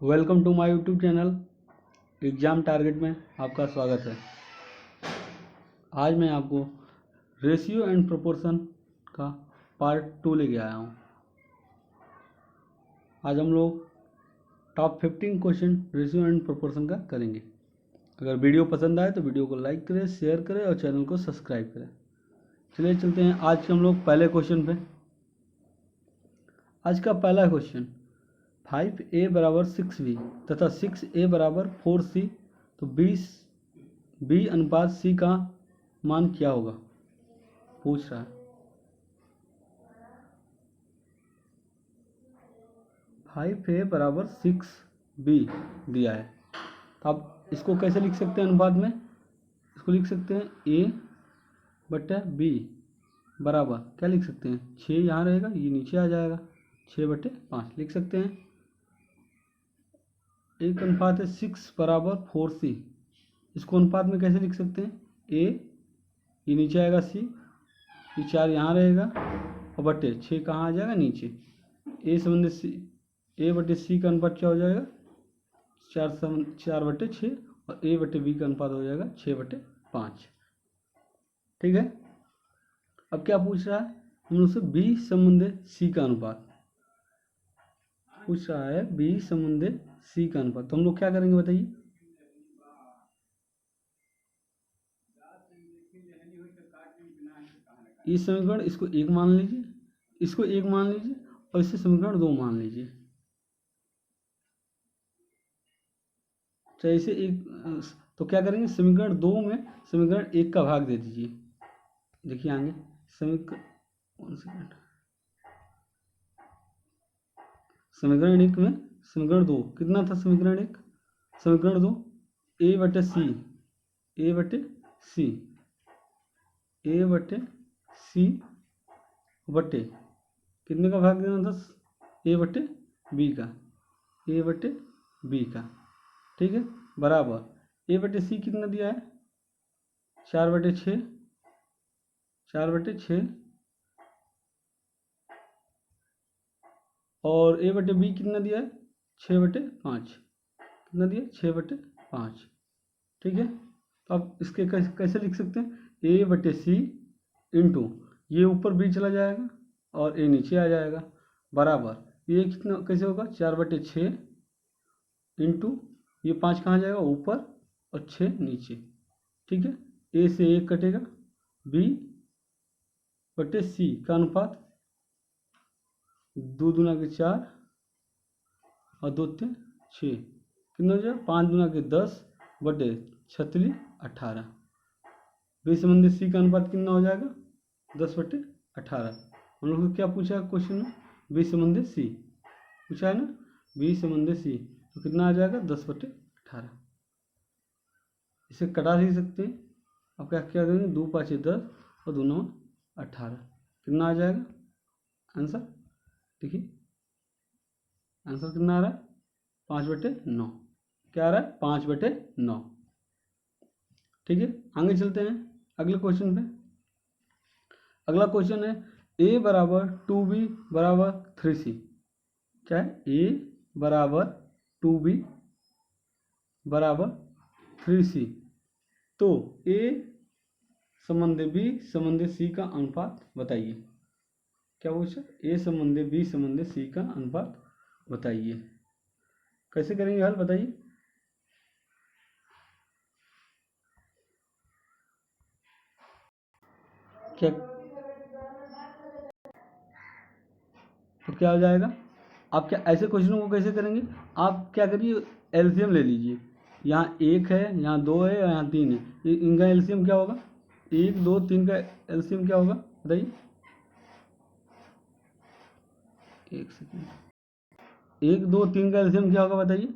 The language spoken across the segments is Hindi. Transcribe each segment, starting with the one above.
Welcome to my YouTube channel exam target में आपका स्वागत है। आज मैं आपको रेशियो एंड प्रोपोर्शन का पार्ट 2 लेके आया हूँ। आज हम लोग top 15 question ratio and proportion का करेंगे। अगर वीडियो पसंद आए तो वीडियो को लाइक करें, शेयर करें और चैनल को सब्सक्राइब करें। चलिए चलते हैं आज के हम लोग पहले क्वेश्चन पे। आज का पहला क्वेश्चन 5a बराबर 6b तथा 6a बराबर 4c, तो 20b अनुपात c का मान क्या होगा, पूछ रहा है। 5a बराबर 6b दिया है, तो आप इसको कैसे लिख सकते हैं अनुपात में? इसको लिख सकते हैं a बटा b बराबर क्या लिख सकते हैं, 6 यहाँ रहेगा, ये नीचे आ जाएगा, 6/5 लिख सकते हैं। एक अनुपात है 6 बराबर 4c, इसको अनुपात में कैसे लिख सकते हैं? a, ये नीचे आएगा c, ये 4 यहाँ रहेगा और बटे 6 कहाँ आ जाएगा, नीचे। a संबंधी c, a बटे c का अनुपात क्या हो जाएगा, 4/6 और a बटे b का अनुपात हो जाएगा 6/5। ठीक है। अब क्या पूछ रहा है हम लोग से? b संबंधी c का अनुपात पूछ रहा है, b संबंधी c का अनुपात। तो हम लोग क्या करेंगे बताइए? इस समीकरण इसको 1 मान लीजिए, इसको 1 मान लीजिए और इसे समीकरण 2 मान लीजिए। तो ऐसे एक, तो क्या करेंगे, समीकरण 2 में समीकरण 1 का भाग दे दीजिए। देखिए आगे समीकरण 1 में समीकरण 2 कितना था? समीकरण 1 समीकरण 2 a बटे c, a बटे c, a बटे c बटे कितने का भाग देना था? a बटे b का, a बटे b का। ठीक है, बराबर a बटे c कितना दिया है? 4/6, 4/6 और a बटे b कितना दिया है? 6/5। कितना दिया? 6/5। ठीक है, तो आप इसके कैसे लिख सकते हैं? a बटे c इंटू ये ऊपर b चला जाएगा और a नीचे आ जाएगा, बराबर ये कितना कैसे होगा? 4/6 इंटू ये 5 कहाँ जाएगा? ऊपर और 6 नीचे। ठीक है, a से 1 कटेगा, b बटे c का अनुपात 2 दूना के 4 और 2 3 6, कितना हो जाएगा? 5 दूना के 10 बटे 36 18। बी संबंधी सी का अनुपात कितना हो जाएगा? 10/18। हम लोग को क्या पूछा है क्वेश्चन में? बी संबंधी सी पूछा है ना, बी संबंधी सी, तो कितना आ जाएगा? 10/18। इसे कटा नहीं सकते, अब क्या क्या करेंगे? 2 5 10 और 2 9 18, कितना आ जाएगा आंसर? देखिए आंसर कितना आ रहा है? 5/9। क्या आ रहा है? 5/9। ठीक है, आगे चलते हैं अगले क्वेश्चन पे। अगला क्वेश्चन है a बराबर 2b बराबर 3c। क्या है? a बराबर 2b बराबर 3c, तो a संबंधी b संबंधी c का अनुपात बताइए। क्या पूछा? a संबंधी b संबंधी c का अनुपात बताइए। कैसे करेंगे हल बताइए? क्या तो क्या हो जाएगा? आप क्या ऐसे क्वेश्चनों को कैसे करेंगे? आप क्या करिए, एलसीएम ले लीजिए। यहाँ 1 है, यहाँ 2 है, यहाँ 3 है, इनका एलसीएम क्या होगा? 1 2 3 का एलसीएम क्या होगा बताइए? एक सेकेंड, 1 2 3 का एलसीएम क्या होगा बताइए?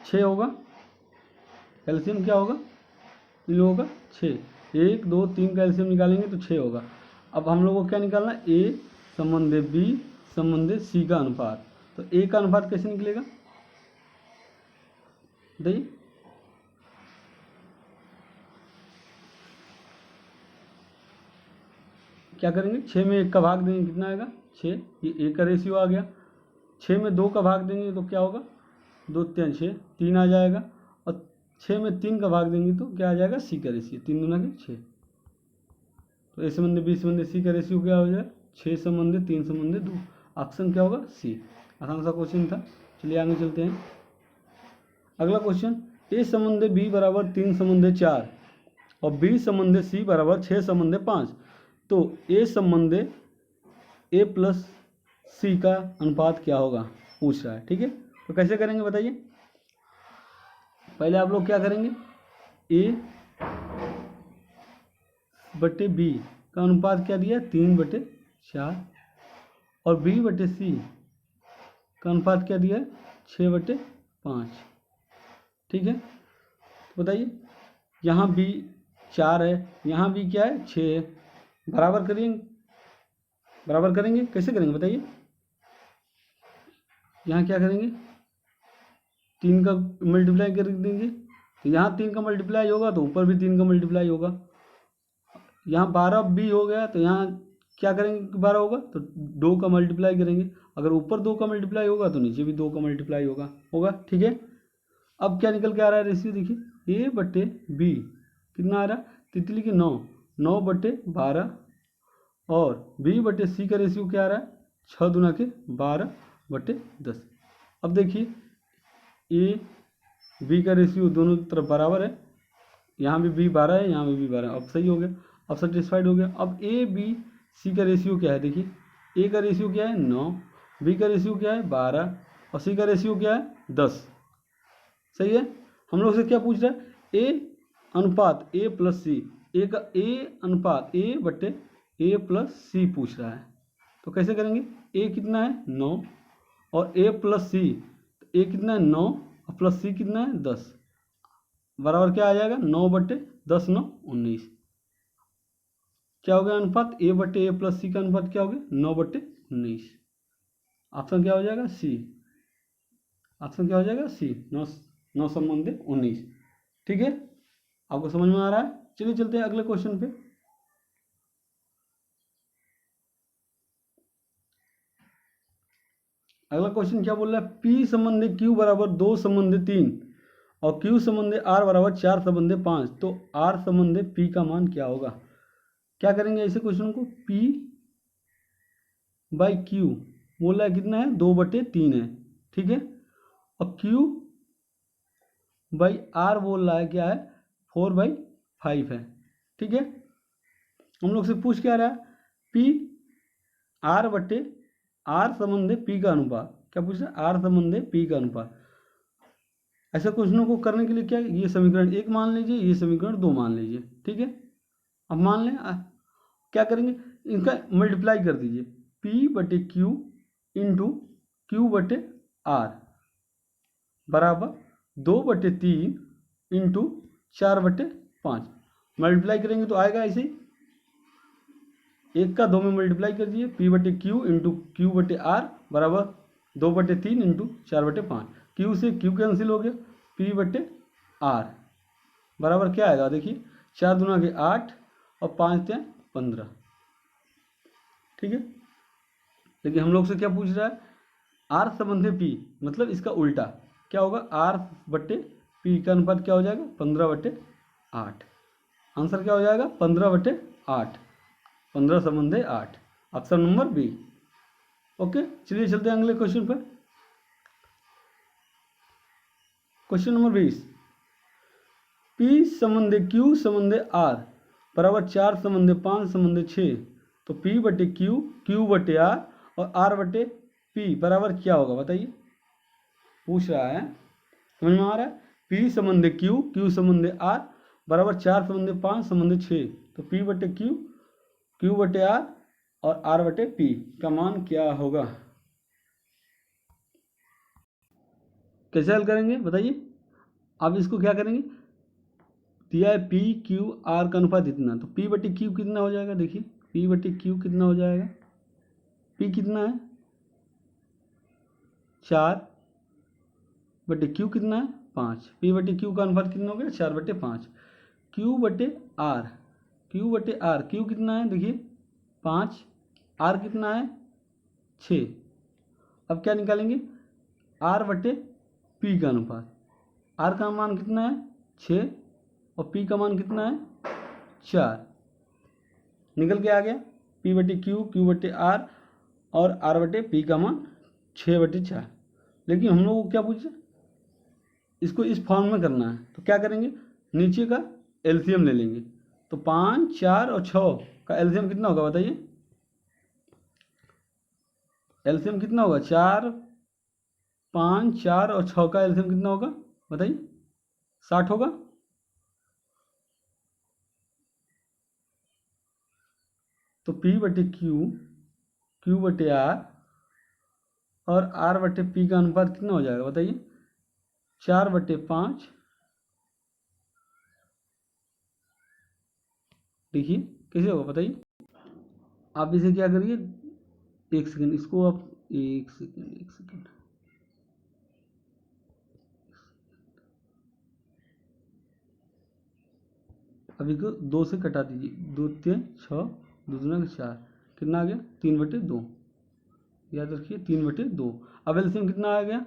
6 होगा। एलसीएम क्या होगा इन लोगों का? 6। 1 2 3 का एलसीएम निकालेंगे तो 6 होगा। अब हम लोग को क्या निकालना है? ए संबंधी बी संबंधी सी का अनुपात। तो ए का अनुपात कैसे निकलेगा बताइए? क्या करेंगे? 6 में 1 का भाग देंगे, कितना आएगा? 6। ये 1 का रेशियो आ गया। 6 में 2 का भाग देंगे तो क्या होगा? 2 3 6, 3 आ जाएगा। और 6 में 3 का भाग देंगे तो क्या आ जाएगा, सी का रेशियो, 3 दूना के 6। तो ए संबंधी बी संबंधी सी का रेशियो क्या हो जाएगा, 6 संबंधी 3 संबंधी 2। ऑप्शन क्या होगा, सी। आसान सा क्वेश्चन था। चलिए आगे चलते हैं। अगला क्वेश्चन, ए संबंधी बी बराबर 3 संबंधी 4 और बी संबंधी सी बराबर 6 संबंधी 5। तो ए संबंधी ए प्लस सी का अनुपात क्या होगा, पूछ रहा है। ठीक है, तो कैसे करेंगे बताइए। पहले आप लोग क्या करेंगे, ए बटे बी का अनुपात क्या दिया, 3/4 और बी बटे सी का अनुपात क्या दिया है, 6/5। ठीक है, तो बताइए, यहाँ बी 4 है, यहाँ बी क्या है, 6 है। बराबर करेंगे, कैसे करेंगे बताइए। यहाँ क्या करेंगे, 3 का मल्टीप्लाई कर देंगे, तो यहाँ 3 का मल्टीप्लाई होगा तो ऊपर भी 3 का मल्टीप्लाई होगा। यहाँ 12 भी हो गया तो यहाँ क्या करेंगे, 12 होगा तो 2 का मल्टीप्लाई करेंगे। अगर ऊपर 2 का मल्टीप्लाई होगा तो नीचे भी 2 का मल्टीप्लाई होगा। ठीक है, अब क्या निकल के आ रहा है रेशियो, देखिए ए बटे बी कितना आ रहा है, तितली की 9/12 और बी बटे सी का रेशियो क्या आ रहा है, 6 दूना के 12/10। अब देखिए ए बी का रेशियो दोनों तरफ बराबर है, यहाँ भी बी 12 है, यहाँ भी बी 12 है। अब सही हो गया, अब सेटिस्फाइड हो गया। अब ए बी सी का रेशियो क्या है, देखिए ए का रेशियो क्या है 9, बी का रेशियो क्या है 12 और सी का रेशियो क्या है 10। सही है, हम लोग से क्या पूछ रहा है, ए अनुपात ए प्लस सी, ए का ए अनुपात ए बटे ए प्लस सी पूछ रहा है। तो कैसे करेंगे, ए कितना है 9 और ए प्लस सी, ए कितना है 9 और प्लस सी कितना है 10, बराबर क्या आ जाएगा 9/10 9 19। क्या हो गया अनुपात, ए बटे ए प्लस सी का अनुपात क्या हो गया 9/19। ऑप्शन क्या हो जाएगा, सी। ऑप्शन क्या हो जाएगा, सी, 9 संबंधी 19। ठीक है, आपको समझ में आ रहा है। चलिए चलते हैं अगले क्वेश्चन पे। अगला क्वेश्चन क्या बोल रहा है, पी संबंधी क्यू बराबर 2 संबंधी 3 और क्यू संबंधी आर बराबर 4 संबंधी 5। तो आर संबंधी पी का मान क्या होगा। क्या करेंगे ऐसे क्वेश्चन को, पी बाई क्यू बोल रहा है कितना है 2/3 है। ठीक है, और क्यू बाई आर बोल रहा है क्या है 4/5 है। ठीक है, हम लोग से पूछ क्या रहा है, पी आर बटे आर संबंधी पी का अनुपात, क्या पूछ रहा है, आर संबंधी पी का अनुपात। ऐसे क्वेश्चनों को करने के लिए क्या, ये समीकरण 1 मान लीजिए, ये समीकरण 2 मान लीजिए। ठीक है, अब मान लें क्या करेंगे, इनका मल्टीप्लाई कर दीजिए, पी बटे क्यू इंटू क्यू बटे आर बराबर 2/3 इंटू 4/5। मल्टीप्लाई करेंगे तो आएगा ऐसे ही, 1 का 2 में मल्टीप्लाई कर दिए, पी बटे क्यू इंटू क्यू बटे आर बराबर 2/3 इंटू 4/5। क्यू से क्यू कैंसिल हो गया, पी बटे आर बराबर क्या आएगा, देखिए 4 दूना के 8 और 5 × 15। ठीक है, लेकिन हम लोग से क्या पूछ रहा है, आर संबंधी पी, मतलब इसका उल्टा क्या होगा, आर बटे पी का अनुपात क्या हो जाएगा 15/8। आंसर क्या हो जाएगा 15/8, 15 संबंधी 8। Option number B. ओके, चलिए चलते हैं अगले क्वेश्चन पर। क्वेश्चन नंबर 20, पी संबंधी क्यू संबंधी आर बराबर 4 संबंधी 5 संबंधी 6। तो पी बटे क्यू, क्यू बटे आर और आर बटे पी बराबर क्या होगा बताइए, पूछ रहा है। समझ में आ रहा है, पी संबंधी क्यू, क्यू संबंधी आर बराबर 4 संबंधी 5 संबंधी 6। तो पी बटे क्यू, क्यू बटे आर और आर बटे पी का मान क्या होगा। कैसे हल करेंगे बताइए। अब इसको क्या करेंगे, दिया है पी क्यू आर का अनुपात इतना, तो पी बटे क्यू कितना हो जाएगा, देखिए पी बटे क्यू कितना हो जाएगा, पी कितना है 4 बटे क्यू कितना है 5। पी बटे क्यू का अनुपात कितना हो गया 4/5। क्यू बटे आर, क्यू बटे आर, क्यू कितना है देखिए 5, आर कितना है 6। अब क्या निकालेंगे, आर बटे पी का अनुपात, आर का मान कितना है 6 और पी का मान कितना है 4, निकल के आ गया पी बटे क्यू, क्यू बटे आर और आर बटे पी का मान 6/4। लेकिन हम लोग को क्या पूछा, इसको इस फॉर्म में करना है, तो क्या करेंगे, नीचे का एलसीएम ले लेंगे। तो 5, 4 और 6 का एलसीएम कितना होगा बताइए, एलसीएम कितना होगा 4, 5, 4 और 6 का एलसीएम कितना होगा बताइए, 60 होगा। तो पी बटे क्यू, क्यू बटे आर और आर बटे पी का अनुपात कितना हो जाएगा बताइए, 4/5। देखिए कैसे होगा बताइए, आप इसे क्या करिए, एक सेकंड, इसको आप एक सेकंड अभी को 2 से कटा दीजिए, 2 3 6, 2 दूना 4, कितना आ गया 3/2, याद रखिए 3/2। अब एलसीएम कितना आ गया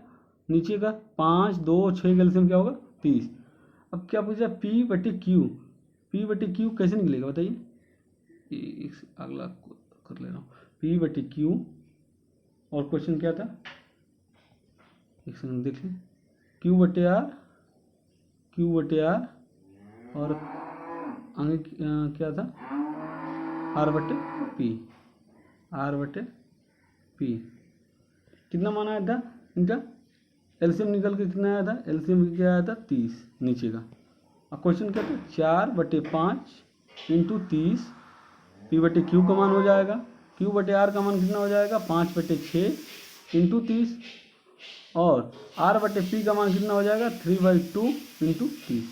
नीचे का 5, 2, 6 का एलसीएम क्या होगा 30। अब क्या पूछा पी बटे क्यू, पी बटे क्यू कैसे निकलेगा बताइए, अगला कर ले रहा हूँ, पी बटे क्यू और क्वेश्चन क्या था, एक सेकंड देख लें, क्यू बटे आर, क्यू बटे आर और आगे क्या था आर बटे पी, आर बटे पी, कितना माना आया था इनका, एलसीएम निकल के कितना आया था, एलसीएम क्या आया था 30 नीचे का। अब क्वेश्चन क्या था 4/5 इंटू 30, पी बटे क्यू का मान हो जाएगा, क्यू बटे आर का मान कितना हो जाएगा 5/6 इंटू 30 और आर बटे पी का मान कितना हो जाएगा 3/2 इंटू 30।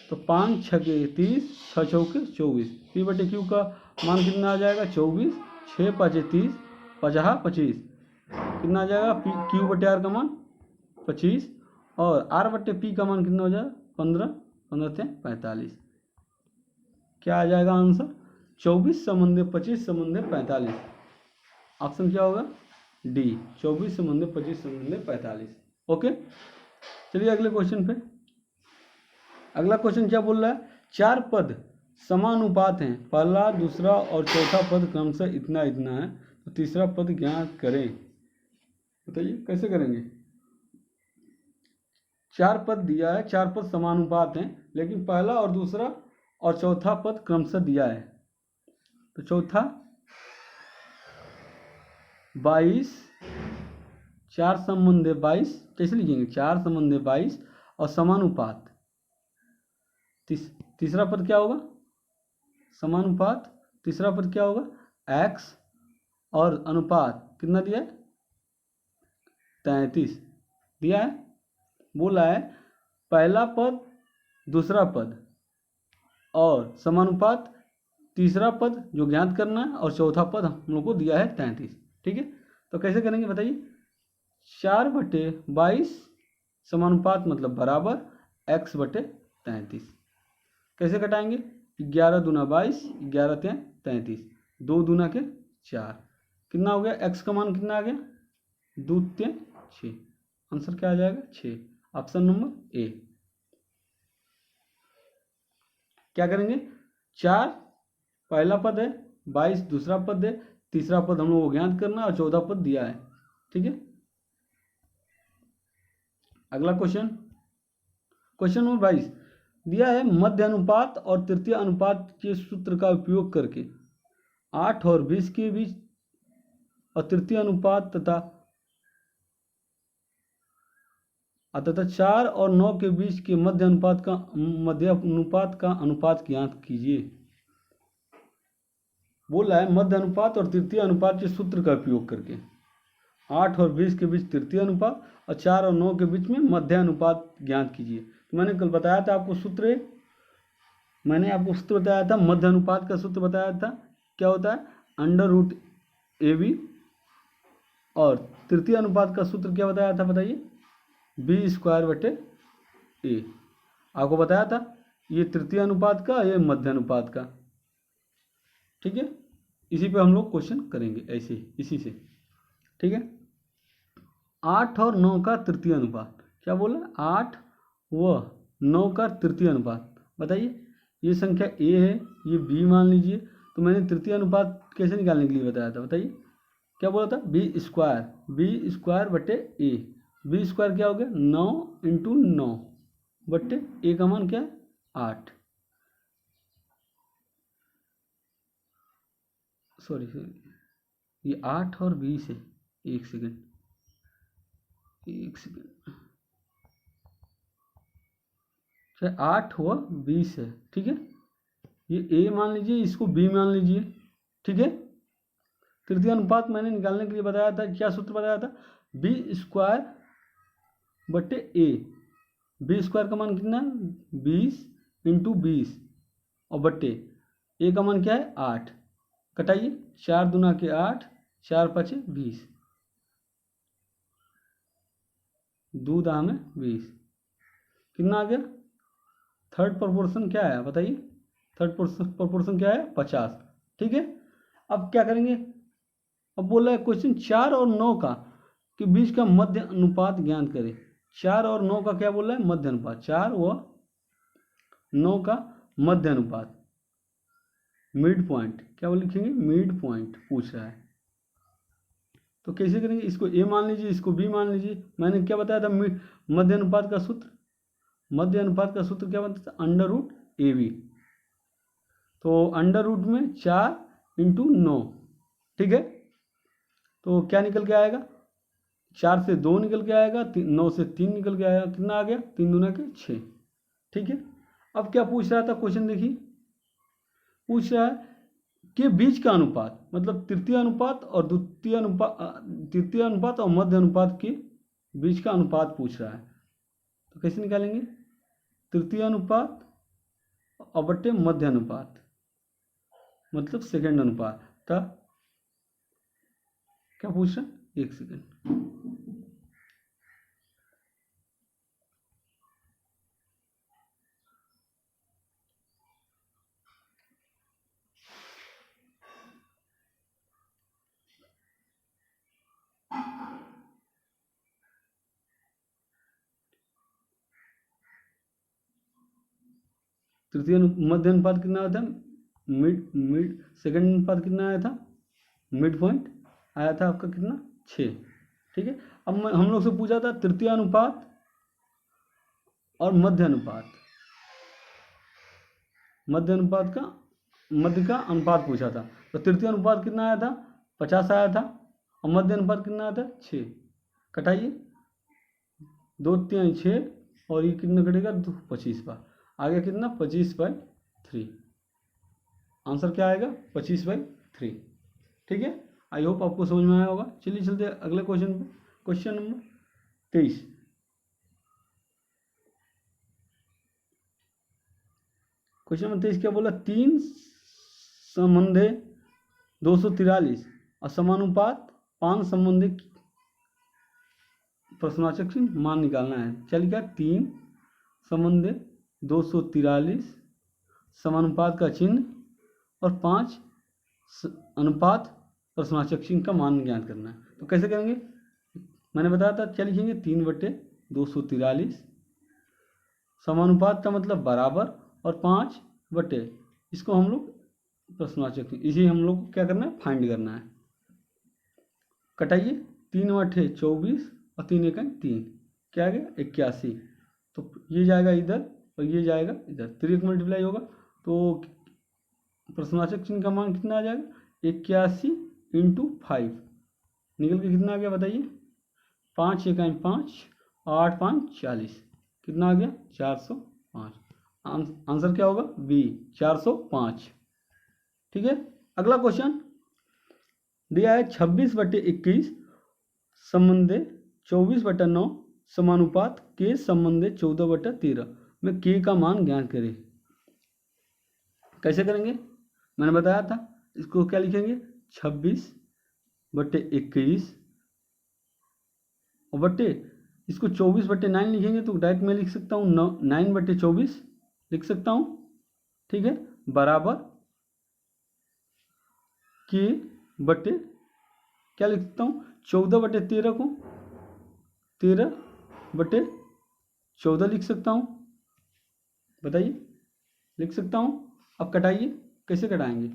तो 5 छके 30, 6 चौके 24, पी बटे क्यू का मान कितना आ जाएगा 24, 6 5 30, 50 25, कितना आ जाएगा पी क्यू बटे आर का मान 25 और आर बटे पी का मान कितना हो जाएगा 15, 15 से 45, क्या आ जाएगा आंसर 24 संबंधी 25 संबंधी 45, ऑप्शन क्या होगा डी, 24 संबंधी 25 संबंधी 45। ओके, चलिए अगले क्वेश्चन पे। अगला क्वेश्चन क्या बोल रहा है, 4 पद समानुपात हैं, पहला दूसरा और चौथा पद क्रमशः इतना इतना है, तो तीसरा पद ज्ञात करें, बताइए कैसे करेंगे। 4 पद दिया है, 4 पद समानुपात हैं, लेकिन पहला और दूसरा और चौथा पद क्रमशः दिया है, तो चौथा 22, 4 संबंधी 22 कैसे लिखेंगे, 4 संबंधी 22 और समानुपात, तीसरा पद क्या होगा समानुपात, तीसरा पद क्या होगा x और अनुपात कितना दिया है 33 दिया है, बोला है पहला पद दूसरा पद और समानुपात तीसरा पद जो ज्ञात करना है और चौथा पद हम लोग को दिया है 33। ठीक है, तो कैसे करेंगे बताइए, 4/22 समानुपात मतलब बराबर x/33, कैसे कटाएंगे 11 दूना 22, 11 3 33, 2 दूना के 4, कितना हो गया x का मान कितना आ गया 2 3 6, आंसर क्या आ जाएगा 6, ऑप्शन नंबर ए। क्या करेंगे 4 पहला पद है, 22 दूसरा पद है, तीसरा पद हम लोग को ज्ञात करना और चौथा पद दिया है। ठीक है, अगला क्वेश्चन, क्वेश्चन नंबर 22 दिया है, मध्य अनुपात और तृतीय अनुपात के सूत्र का उपयोग करके 8 और 20 के बीच और तृतीय अनुपात तथा 4 और 9 के बीच के मध्य अनुपात का अनुपात ज्ञात कीजिए। बोल रहा है मध्य अनुपात और तृतीय अनुपात के सूत्र का उपयोग करके 8 और 20 के बीच तृतीय अनुपात और 4 और 9 के बीच में मध्य अनुपात ज्ञात कीजिए। तो मैंने कल बताया था आपको सूत्र, मैंने आपको सूत्र बताया था, मध्य अनुपात का सूत्र बताया था, क्या होता है √AB, और तृतीय अनुपात का सूत्र क्या बताया था बताइए B²/A, आपको बताया था ये तृतीय अनुपात का, ये मध्य अनुपात का। ठीक है, इसी पे हम लोग क्वेश्चन करेंगे ऐसे इसी से। ठीक है, 8 और 9 का तृतीय अनुपात। क्या बोला? 8 व 9 का तृतीय अनुपात। बताइए, ये संख्या ए है, ये बी मान लीजिए। तो मैंने तृतीय अनुपात कैसे निकालने के लिए बताया था? बताइए, क्या बोला था? बी स्क्वायर बटे ए। बी स्क्वायर क्या हो गया? 9 इंटू 9 बटे ए का मान क्या है? 8। सॉरी, ये 8 और 20 है। एक सेकेंड। चाहे 8 हुआ 20 है, ठीक है। ये ए मान लीजिए, इसको बी मान लीजिए, ठीक है। तृतीय अनुपात मैंने निकालने के लिए बताया था, क्या सूत्र बताया था? बी स्क्वायर बटे ए। बी स्क्वायर का मान कितना है? 20 इंटू 20 और बटे ए का मान क्या है? 8। कटाइए, 4 दूना के 8, 4 पचे 20, 2 दाम 20। कितना आ गया? थर्ड प्रोपोर्शन क्या है बताइए? थर्ड प्रोपोर्शन क्या है? 50। ठीक है। अब क्या करेंगे? अब बोला है क्वेश्चन 4 और 9 का के बीच का मध्य अनुपात ज्ञात करें। 4 और 9 का क्या बोला है? मध्य अनुपात। 4 व 9 का मध्य अनुपात, मिड पॉइंट। क्या वो लिखेंगे? मिड पॉइंट पूछ रहा है। तो कैसे करेंगे? इसको ए मान लीजिए, इसको बी मान लीजिए। मैंने क्या बताया था? मध्य अनुपात का सूत्र। मध्य अनुपात का सूत्र क्या बनता था? Under root A B. तो अंडर रूट में 4 इंटू 9, ठीक है। तो क्या निकल के आएगा? 4 से 2 निकल के आएगा, 9 से 3 निकल के आएगा। कितना आ गया? 3 दूना के 6, ठीक है। अब क्या पूछ रहा था क्वेश्चन? देखिए, पूछ रहा है के बीच का अनुपात, मतलब तृतीय अनुपात और द्वितीय अनुपात, तृतीय अनुपात और मध्य अनुपात के बीच का अनुपात पूछ रहा है। तो कैसे निकालेंगे? तृतीय अनुपात और बटे मध्य अनुपात, मतलब सेकंड अनुपात। तब क्या पूछ रहा है? एक सेकंड। तृतीय मध्य अनुपात कितना आया था? मिड सेकंड अनुपात कितना आया था? मिड पॉइंट आया था आपका कितना? 6, ठीक है। अब हम लोग से पूछा था तृतीय अनुपात और मध्य अनुपात। मध्य का अनुपात पूछा था। तो तृतीय अनुपात कितना आया था? 50 आया था। और मध्य अनुपात कितना आया था? 6। कटाइए, 2 3 6 और ये कितना कटेगा? 25 पर। आगे कितना? 25/3। आंसर क्या आएगा? 25/3, ठीक है। आई होप आपको समझ में आया होगा। चलिए चलते अगले क्वेश्चन पे। Question number 23। क्वेश्चन नंबर 23 क्या बोला? 3 संबंधे 243 और समानुपात 5 संबंधे प्रश्नवाचक चिन्ह मान निकालना है। चल क्या? 3 संबंधे 243 समानुपात का चिन्ह और 5 अनुपात प्रश्नवाचक चिन्ह का मान ज्ञात करना है। तो कैसे करेंगे? मैंने बताया था, क्या लिखेंगे? 3/243। समानुपात का मतलब बराबर, और 5 इसको हम लोग प्रश्नवाचक चिन्ह, इसी हम लोग को क्या करना है? फाइंड करना है। कटाइए, 3 8 24 और 3 1 3, क्या आ गया? 81। तो ये जाएगा इधर और ये जाएगा इधर, 3 मल्टीप्लाई होगा तो प्रश्नवाचक चिन्ह का मान कितना आ जाएगा? 81 इंटू 5 निकल के कितना आ गया बताइए? 5 1 5, 8 5 40, कितना आ गया? 405। आंसर क्या होगा? बी, 405, ठीक है। अगला क्वेश्चन दिया है 26/21 संबंधे 24/9 समानुपात के संबंधे 14/13 में के का मान ज्ञात करें। कैसे करेंगे? मैंने बताया था, इसको क्या लिखेंगे? 26/21 और बटे इसको 24/9 लिखेंगे तो डायरेक्ट मैं लिख सकता हूँ 9/24 लिख सकता हूँ, ठीक है। बराबर के बटे क्या लिख सकता हूँ? 14/13 को 13/14 लिख सकता हूँ? बताइए, लिख सकता हूँ? अब कटाइए, कैसे कटाएंगे?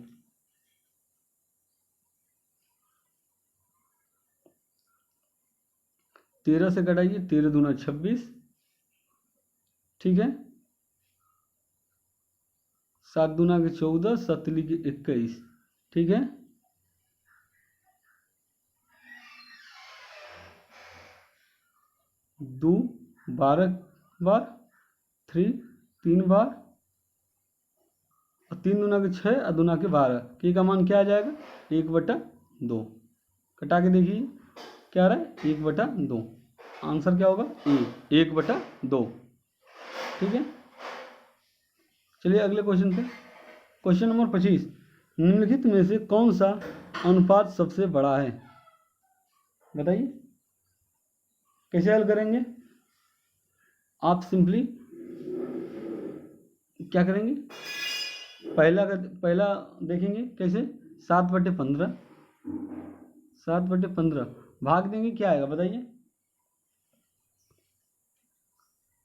तेरह से कटाइए, 13 दूना 26, ठीक है, 7 दूना के 14, 7 के 21, ठीक है। दो 12 बार, 3 बार, और 3 दूना के 6 और दूना के 12, के का मान क्या आ जाएगा? 1/2। कटा के देखिए क्या आ रहा है? 1/2। आंसर क्या होगा? 1/2, ठीक है। चलिए अगले क्वेश्चन पे। क्वेश्चन नंबर 25, निम्नलिखित में से कौन सा अनुपात सबसे बड़ा है? बताइए, कैसे हल करेंगे? आप सिंपली क्या करेंगे? पहला देखेंगे कैसे? 7/15, 7/15 भाग देंगे, क्या आएगा बताइए?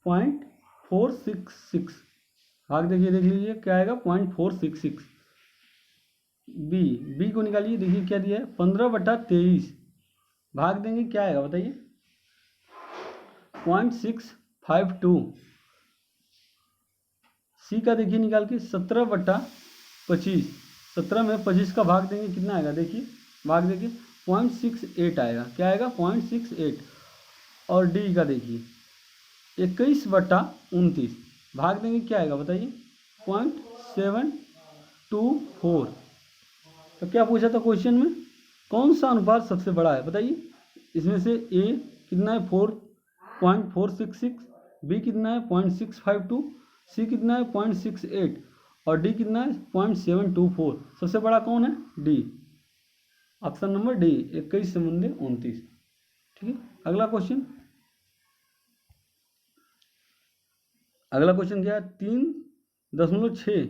0.466 भाग देखिए, देख लीजिए क्या आएगा? 0.466। बी को निकालिए, देखिए क्या दिया है? 15/23 भाग देंगे, क्या आएगा बताइए? 0.652। सी का देखिए निकाल के 17/25, 17 में 25 का भाग देंगे, कितना आएगा? देखिए भाग देखिए 0.68 आएगा। क्या आएगा? 0.68। और डी का देखिए 21/29 भाग देंगे, क्या आएगा बताइए? 0.724। तो क्या पूछा था क्वेश्चन में? कौन सा अनुपात सबसे बड़ा है बताइए? इसमें से ए कितना है? 4.466, बी कितना है? 0.652, सी कितना है? 0.68, और डी कितना है? 0.724। सबसे बड़ा कौन है? डी, ऑप्शन नंबर डी, 21/29, ठीक है। अगला क्वेश्चन क्या है? 3.6,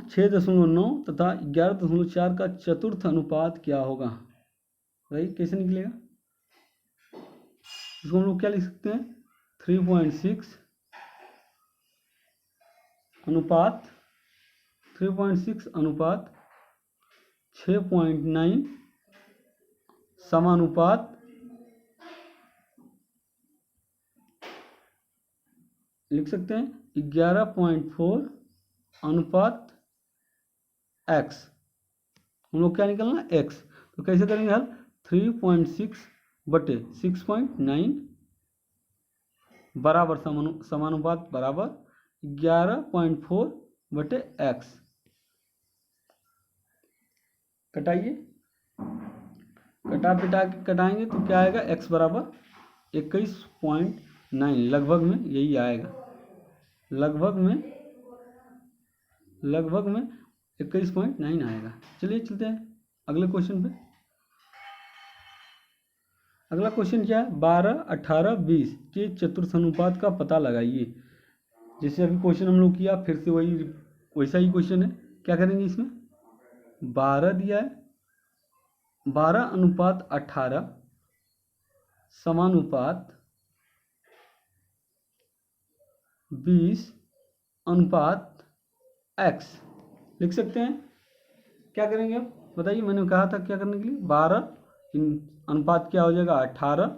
6.9 तथा 11.4 का चतुर्थ अनुपात क्या होगा? भाई कैसे निकलेगा? इसको हम लोग क्या लिख सकते हैं? 3.6 अनुपात 6.9 समानुपात लिख सकते हैं 11.4 अनुपात x। हम लोग क्या निकलना? x। तो कैसे करेंगे हल? 3.6/6.9 बराबर समानुपात बराबर 11.4/x। कटाइए, कटाएंगे तो क्या आएगा? x बराबर 21.9, लगभग में यही आएगा, लगभग में 21.9 आएगा। चलिए चलते हैं अगले क्वेश्चन पे। अगला क्वेश्चन क्या है? 12, 18, 20 के चतुर्थानुपात का पता लगाइए। जैसे अभी क्वेश्चन हम लोग किया, फिर से वैसा ही क्वेश्चन है। क्या करेंगे इसमें? 12 दिया है, 12/18 समानुपात 20/x लिख सकते हैं। क्या करेंगे अब बताइए? मैंने कहा था क्या करने के लिए? 12 अनुपात क्या हो जाएगा? 18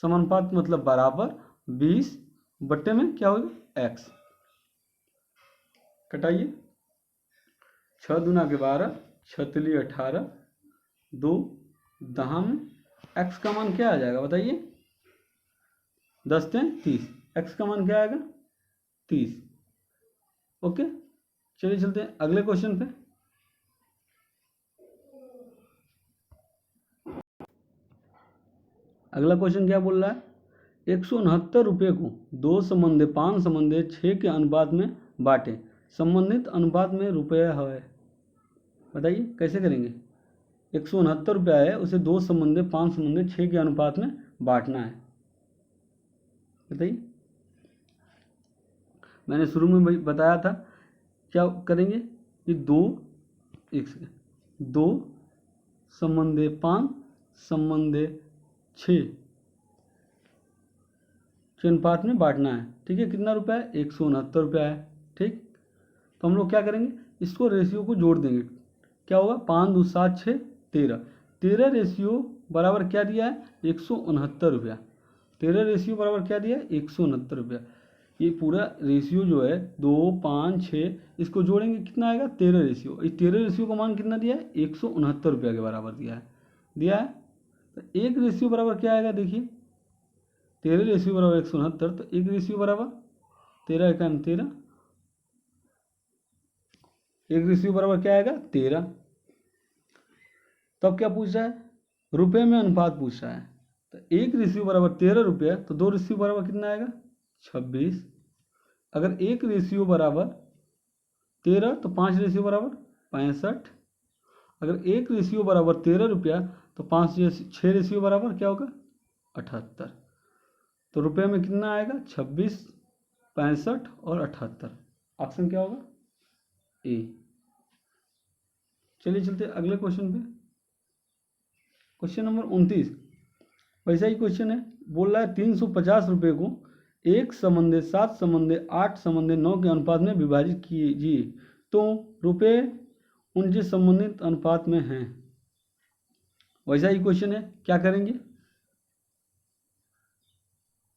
समानुपात मतलब बराबर 20 बट्टे में क्या होगा? x। कटाइए, 6 दूना के 12, 6 18, 2 दहा में x का मान क्या आ जाएगा बताइए? 10 30, x का मान क्या आएगा? 30। ओके, चलिए चलते हैं अगले क्वेश्चन पे। अगला क्वेश्चन क्या बोल रहा है? 169 रुपये को 5/6 के अनुपात में बांटे, संबंधित अनुपात में रुपया है। बताइए कैसे करेंगे? 169 रुपया है, उसे 5/6 के अनुपात में बांटना है। बताइए, मैंने शुरू में बताया था क्या करेंगे कि 2/5/6 के अनुपात में बांटना है। ठीक है, कितना रुपया है? 169 रुपया है। ठीक, तो हम लोग क्या करेंगे, इसको रेशियो को जोड़ देंगे। क्या होगा? 5 2 7 6 13, 13 रेशियो बराबर क्या दिया है? 169 रुपया। 13 रेशियो बराबर क्या दिया है? 169 रुपया। ये पूरा रेशियो जो है 2 5 6, इसको जोड़ेंगे कितना आएगा? 13 रेशियो। इस 13 रेशियो का मान कितना दिया है? 169 रुपया के बराबर दिया है। तो एक रेशियो बराबर क्या आएगा? देखिए, 13 रेशियो बराबर 169, तो एक रेशियो बराबर 13 एकान 13, एक रेशियो बराबर क्या आएगा? 13। तब क्या पूछ रहा है? रुपये में अनुपात पूछ रहा है। तो एक रेशियो बराबर 13 रुपया, तो दो रेशियो बराबर कितना आएगा? 26। अगर एक रेशियो बराबर 13 तो 5 रेशियो बराबर 65। अगर एक रेशियो बराबर 13 रुपया तो 6 रेशियो बराबर क्या होगा? 78। तो रुपये में कितना आएगा? 26, 65 और 78। ऑप्शन क्या होगा? ए। चलिए चलते अगले क्वेश्चन पे। क्वेश्चन नंबर 29 वैसा ही क्वेश्चन है। बोल रहा है 350 रुपये को 1 समंदे 7 समंदे 8 समंदे 9 के अनुपात में विभाजित कीजिए तो रुपये उनसे संबंधित अनुपात में हैं। वैसा ही क्वेश्चन है, क्या करेंगे?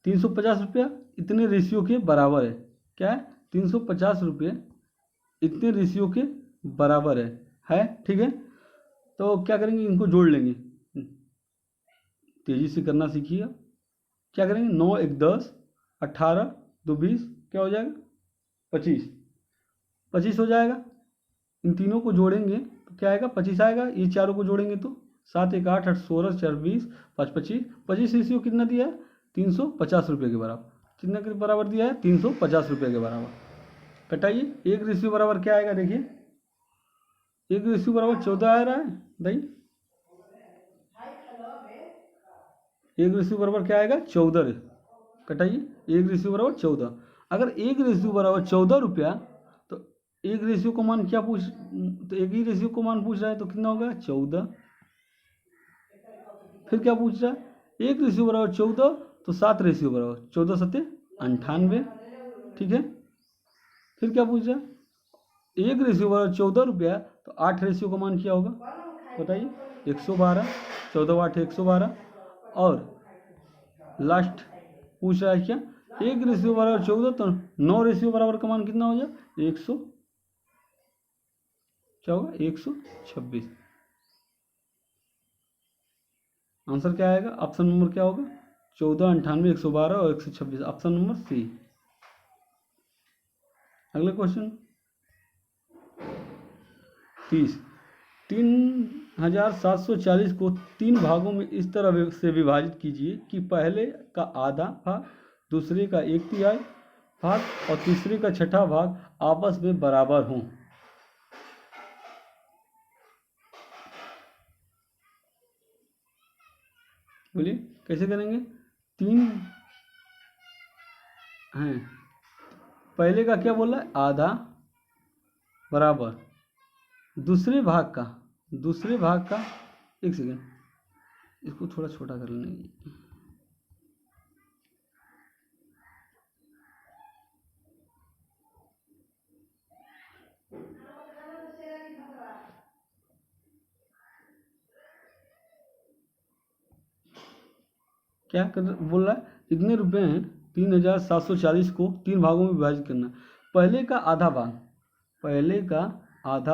350 रुपया इतने रेशियो के बराबर है। क्या है? 350 रुपये इतने रेशियो के बराबर है। ठीक है, तो क्या करेंगे? इनको जोड़ लेंगे। तेजी से करना सीखिए। क्या करेंगे? 9 1 10, 18 2 20, क्या हो जाएगा? 25। 25 हो जाएगा। इन तीनों को जोड़ेंगे तो क्या आएगा? 25 आएगा। ये चारों को जोड़ेंगे तो 7 1 8 8 16 4 20 5 25। 25 रेशियो कितना दिया है? 350 रुपये के बराबर। कितना के बराबर दिया है? 350 रुपये के बराबर। कटाइए। एक रेशियो बराबर क्या आएगा? देखिए, एक रेशियो बराबर 14 आ रहा है। बताइए, एक रेशियो बराबर क्या आएगा? 14। कटाइए, एक रेशियो बराबर 14। अगर एक रेशियो बराबर 14 रुपया तो एक रेशियो को मान क्या पूछ, तो एक ही रेशियो को मान पूछ रहा है तो कितना होगा? 14। फिर क्या पूछ रहा है? एक रेशियो बराबर 14 तो 7 रेशियो बराबर 14 7 98। ठीक है, फिर क्या पूछ रहा है? एक रेशियो बराबर 14 रुपया तो 8 रेशियो का मान क्या होगा? बताइए, 112। 14 8 112। और लास्ट पूछ रहा है क्या? एक रेशियो बराबर 14 तो 9 रेशियो बराबर का मान कितना हो जाए? 100, क्या होगा? 126। आंसर क्या आएगा? ऑप्शन नंबर क्या होगा? 14 98 112 और 126। Option number C. अगला क्वेश्चन 30। 3740 को 3 भागों में इस तरह से विभाजित कीजिए कि पहले का आधा भाग, दूसरे का 1/3 भाग और तीसरे का 1/6 भाग आपस में बराबर हों। बोलिए कैसे करेंगे? 3 हैं, पहले का क्या बोला है? आधा बराबर दूसरे भाग का, एक सेकेंड, इसको थोड़ा छोटा कर लेंगे। क्या कर बोल रहा है? इतने रुपए हैं, 3740 को 3 भागों में विभाजित करना। पहले का आधा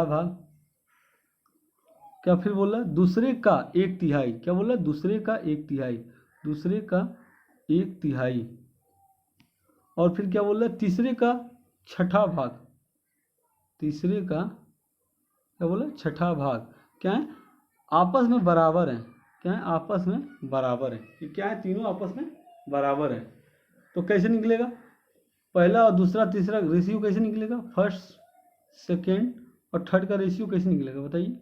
भाग, क्या फिर बोल रहा है? दूसरे का 1/3। क्या बोल रहा है? दूसरे का 1/3। और फिर क्या बोल रहा है? तीसरे का 1/6 भाग। क्या बोला? 1/6 भाग। क्या है? आपस में बराबर है। क्या है? आपस में बराबर है। ये क्या है? तीनों आपस में बराबर है। तो कैसे निकलेगा? पहला और दूसरा तीसरा रेशियो कैसे निकलेगा? फर्स्ट सेकेंड और थर्ड का रेशियो कैसे निकलेगा? बताइए।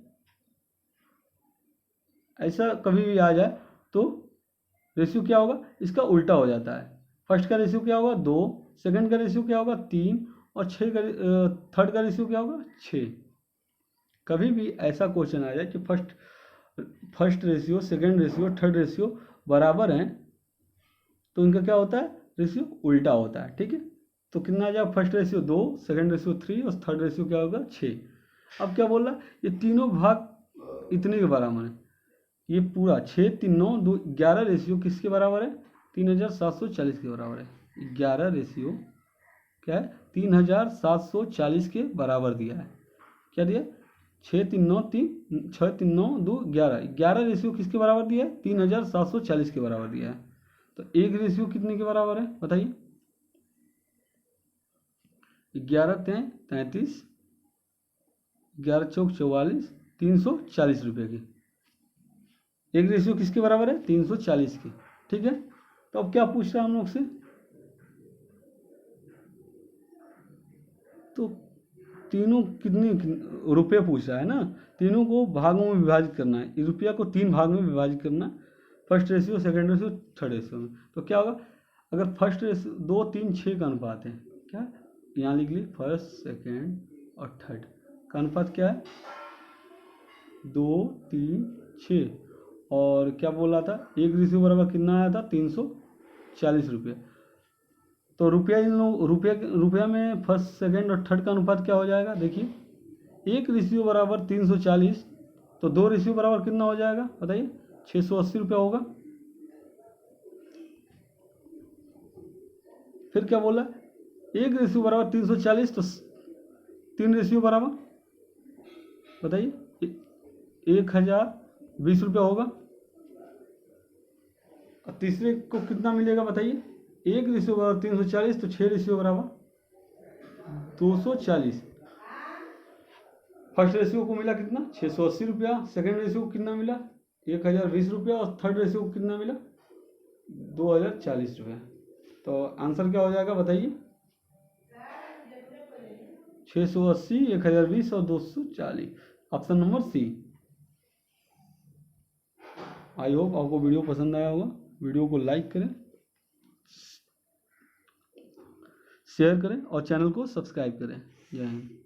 ऐसा कभी भी आ जाए तो रेशियो क्या होगा? इसका उल्टा हो जाता है। फर्स्ट का रेशियो क्या होगा? 2, सेकेंड का रेशियो क्या होगा? 3 और थर्ड का रेशियो क्या होगा? 6। कभी भी ऐसा क्वेश्चन आ जाए कि first ratio, second ratio, third ratio बराबर हैं तो इनका क्या होता है? रेशियो उल्टा होता है, ठीक है। तो कितना आ जाएगा, फर्स्ट रेशियो 2, सेकंड रेशियो 3 और थर्ड रेशियो क्या होगा 6। अब क्या बोल रहा है, ये तीनों भाग इतने के बराबर है, ये पूरा 6 3 9 2 11 रेशियो किसके बराबर है, 3740 के बराबर है। 11 रेशियो क्या है, 3740 के बराबर दिया है। क्या दिया, 6 3 9 3 6 3 9 2 11, 11 रेशियो किसके बराबर दिया है, 3740 के बराबर दिया है। तो एक रेशियो कितने के बराबर है बताइए, 11 33, 11 चौक 44, 340 रुपये की एक रेशियो किसके बराबर है, 340 की, ठीक है। तो अब क्या पूछ रहा है हम लोग से, तो तीनों कितने रुपये पूछ रहा है ना, तीनों को भागों में विभाजित करना है, इस रुपया को 3 भाग में विभाजित करना, first ratio, second ratio, third ratio में। तो क्या होगा, अगर फर्स्ट रेशियो 2 3 6 का अनुपात है, क्या यहाँ लिख ली, फर्स्ट सेकंड और थर्ड का अनुपात क्या है 2 3 6, और क्या बोल रहा था, एक रेशियो बराबर कितना आया था 340 रुपये। तो रुपया इन लोग रुपया में फर्स्ट सेकंड और थर्ड का अनुपात क्या हो जाएगा, देखिए, एक रेशियो बराबर 340, तो 2 रेशियो बराबर कितना हो जाएगा बताइए, 680 रुपया होगा। फिर क्या बोला, एक रेशियो बराबर 340, तो 3 रेशियो बराबर बताइए 1020 रुपया होगा। और तीसरे को कितना मिलेगा बताइए, एक रेशियो बराबर 340, तो 6 रेशियो बराबर 240। फर्स्ट रेशियो को मिला कितना 680 रुपया, सेकेंड रेशियो को कितना मिला 1020 रुपया, और थर्ड रेशियो को कितना मिला 2040 रुपया। तो आंसर क्या हो जाएगा बताइए, 680, 1020 और 240, option number C. I hope आपको वीडियो पसंद आया होगा। वीडियो को लाइक करें, शेयर करें और चैनल को सब्सक्राइब करें। जय हिंद।